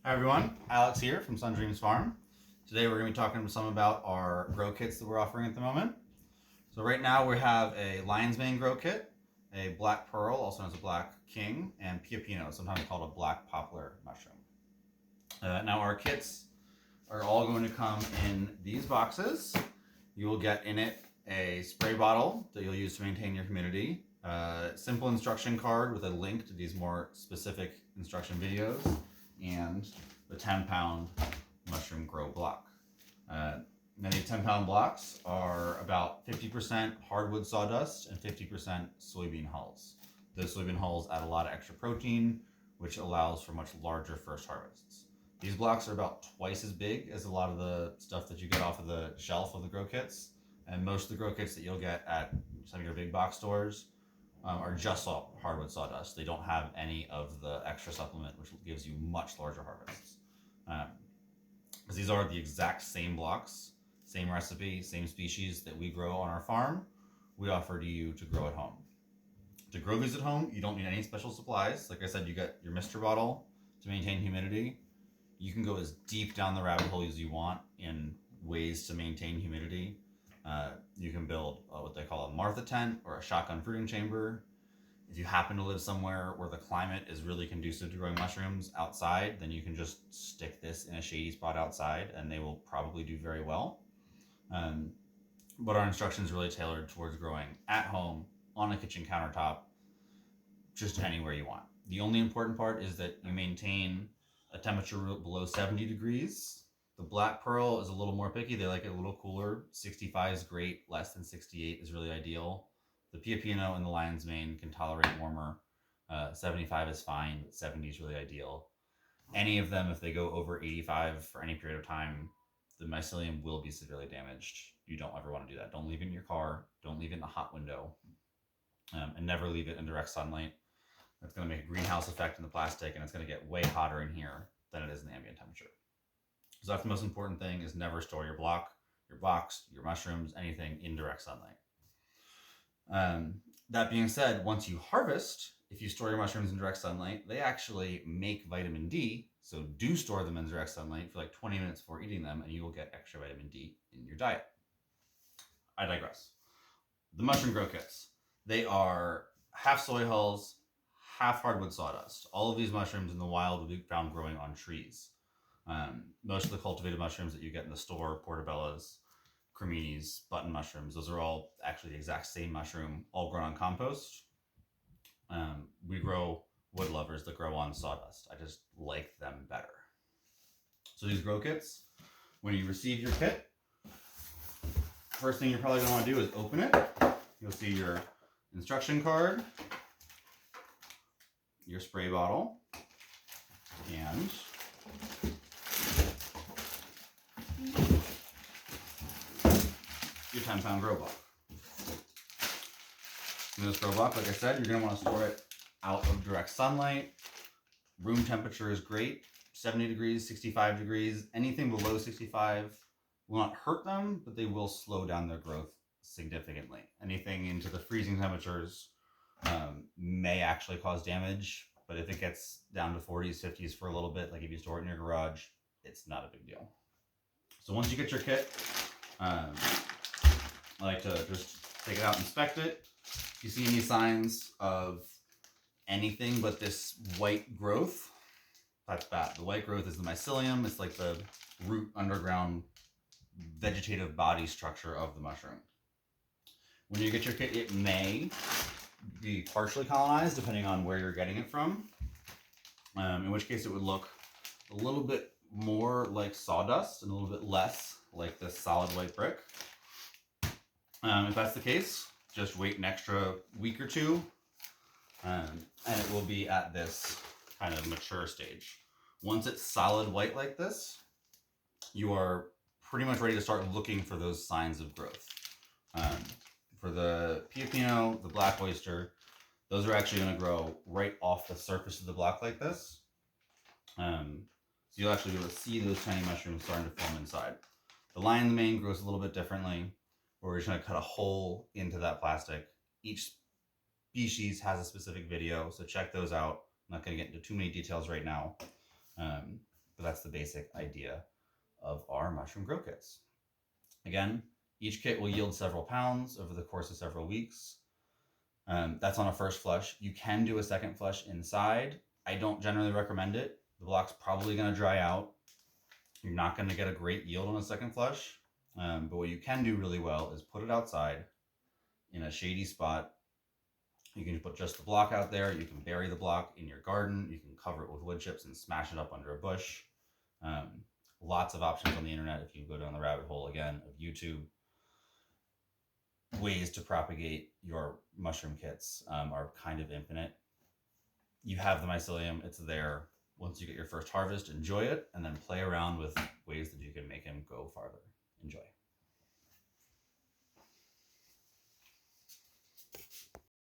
Hi everyone, Alex here from Sun Dreams Farm. Today we're going to be talking some about our grow kits that we're offering at the moment. So right now we have a lion's mane grow kit, a black pearl, also known as a black king, and piopino, sometimes called a black poplar mushroom. Now our kits are all going to come in these boxes. You will get in it a spray bottle that you'll use to maintain your humidity, a simple instruction card with a link to these more specific instruction videos, and the 10-pound mushroom grow block. Now these 10-pound blocks are about 50% hardwood sawdust and 50% soybean hulls. Those soybean hulls add a lot of extra protein, which allows for much larger first harvests. These blocks are about twice as big as a lot of the stuff that you get off of the shelf of the grow kits, and most of the grow kits that you'll get at some of your big box stores are just hardwood sawdust. They don't have any of the extra supplement, which gives you much larger harvests. Because these are the exact same blocks, same recipe, same species that we grow on our farm, we offer to you to grow at home. To grow these at home, you don't need any special supplies. Like I said, you get your mister bottle to maintain humidity. You can go as deep down the rabbit hole as you want in ways to maintain humidity. You can build what they call a Martha tent or a shotgun fruiting chamber. If you happen to live somewhere where the climate is really conducive to growing mushrooms outside, then you can just stick this in a shady spot outside and they will probably do very well. But our instructions are really tailored towards growing at home, on a kitchen countertop, just anywhere you want. The only important part is that you maintain a temperature below 70 degrees. The black pearl is a little more picky. They like it a little cooler. 65 is great. Less than 68 is really ideal. The piopino and the lion's mane can tolerate warmer. 75 is fine, but 70 is really ideal. Any of them, if they go over 85 for any period of time, the mycelium will be severely damaged. You don't ever want to do that. Don't leave it in your car. Don't leave it in a hot window. And never leave it in direct sunlight. That's going to make a greenhouse effect in the plastic, and it's going to get way hotter in here than it is in the ambient temperature. So that's the most important thing, is never store your block, your box, your mushrooms, anything in direct sunlight. That being said, once you harvest, if you store your mushrooms in direct sunlight, they actually make vitamin D. So do store them in direct sunlight for like 20 minutes before eating them, and you will get extra vitamin D in your diet. I digress. The mushroom grow kits. They are half soy hulls, half hardwood sawdust. All of these mushrooms in the wild will be found growing on trees. Most of the cultivated mushrooms that you get in the store, portobellas, creminis, button mushrooms, those are all actually the exact same mushroom, all grown on compost. We grow wood lovers that grow on sawdust. I just like them better. So these grow kits, when you receive your kit, first thing you're probably going to want to do is open it. You'll see your instruction card, your spray bottle, and your 10-pound grow block. In this grow block, like I said, you're going to want to store it out of direct sunlight. Room temperature is great. 70 degrees, 65 degrees, anything below 65 will not hurt them, but they will slow down their growth significantly. Anything into the freezing temperatures may actually cause damage, but if it gets down to 40s, 50s for a little bit, like if you store it in your garage, it's not a big deal. So once you get your kit, I like to just take it out and inspect it. If you see any signs of anything but this white growth, that's bad. The white growth is the mycelium. It's like the root underground vegetative body structure of the mushroom. When you get your kit, it may be partially colonized depending on where you're getting it from, in which case it would look a little bit more like sawdust and a little bit less like this solid white brick. If that's the case, just wait an extra week or two, and it will be at this kind of mature stage. Once it's solid white like this, you are pretty much ready to start looking for those signs of growth. For the piopino, the black oyster, those are actually going to grow right off the surface of the block like this. So you'll actually be able to see those tiny mushrooms starting to form inside. The lion's mane grows a little bit differently, where we're just going to cut a hole into that plastic. Each species has a specific video, so check those out. I'm not going to get into too many details right now. but that's the basic idea of our mushroom grow kits. Again, each kit will yield several pounds over the course of several weeks. That's on a first flush. You can do a second flush inside. I don't generally recommend it. The block's probably going to dry out. You're not going to get a great yield on a second flush. But what you can do really well is put it outside in a shady spot. You can put just the block out there. You can bury the block in your garden. You can cover it with wood chips and smash it up under a bush. Lots of options on the internet if you go down the rabbit hole again of YouTube. Ways to propagate your mushroom kits are kind of infinite. You have the mycelium, it's there. Once you get your first harvest, enjoy it, and then play around with ways that you can make him go farther. Enjoy.